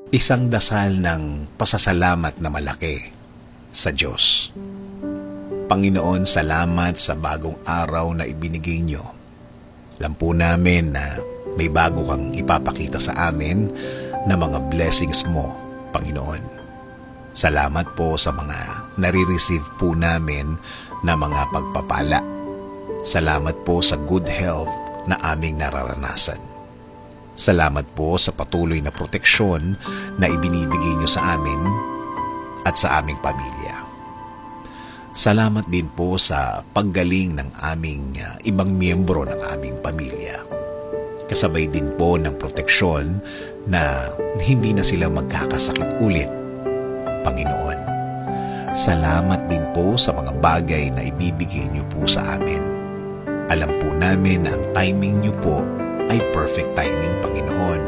Isang dasal ng pasasalamat na malaki sa Diyos. Panginoon, salamat sa bagong araw na ibinigay niyo. Alam po namin na may bago kang ipapakita sa amin na mga blessings mo, Panginoon. Salamat po sa mga nare-receive po namin na mga pagpapala. Salamat po sa good health na aming nararanasan. Salamat po sa patuloy na proteksyon na ibinibigay niyo sa amin at sa aming pamilya. Salamat din po sa paggaling ng aming ibang miyembro ng aming pamilya. Kasabay din po ng proteksyon na hindi na sila magkakasakit ulit, Panginoon. Salamat din po sa mga bagay na ibibigay niyo po sa amin. Alam po namin na ang timing niyo po ay perfect timing, Panginoon.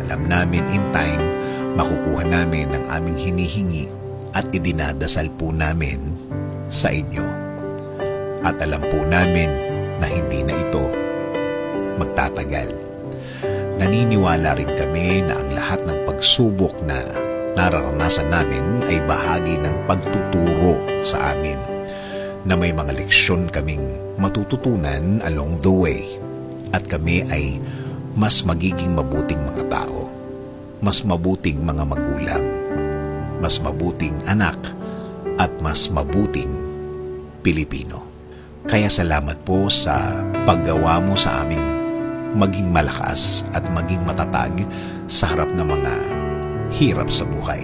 Alam namin in time, makukuha namin ang aming hinihingi at idinadasal po namin sa inyo. At alam po namin na hindi na ito magtatagal. Naniniwala rin kami na ang lahat ng pagsubok na nararanasan namin ay bahagi ng pagtuturo sa amin, na may mga leksyon kaming matututunan along the way. At kami ay mas magiging mabuting mga tao, mas mabuting mga magulang, mas mabuting anak, at mas mabuting Pilipino. Kaya salamat po sa paggawa mo sa aming maging malakas at maging matatag sa harap ng mga hirap sa buhay.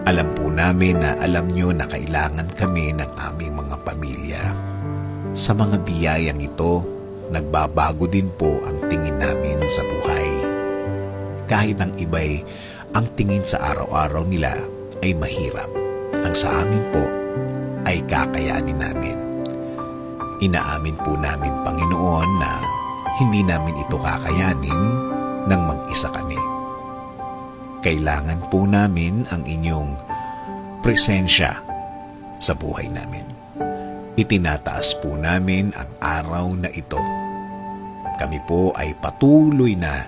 Alam po namin na alam nyo na kailangan kami ng aming mga pamilya. Sa mga biyayang ito, nagbabago din po ang tingin namin sa buhay. Kahit ang iba'y ang tingin sa araw-araw nila ay mahirap, ang sa amin po ay kakayanin namin. Inaamin po namin, Panginoon, na hindi namin ito kakayanin nang mag-isa kami. Kailangan po namin ang inyong presensya sa buhay namin. Itinataas po namin ang araw na ito. Kami po ay patuloy na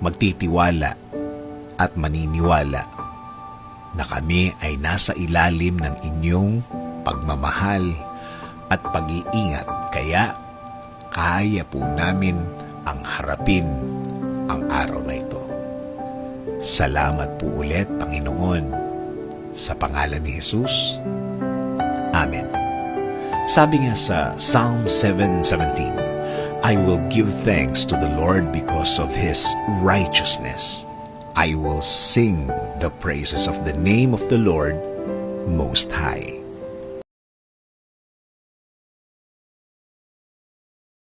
magtitiwala at maniniwala na kami ay nasa ilalim ng inyong pagmamahal at pag-iingat, kaya kaya po namin ang harapin ang araw na ito. Salamat po ulit, Panginoon, sa pangalan ni Jesus. Amen. Sabi nga sa Psalm 7:17, I will give thanks to the Lord because of His righteousness. I will sing the praises of the name of the Lord Most High.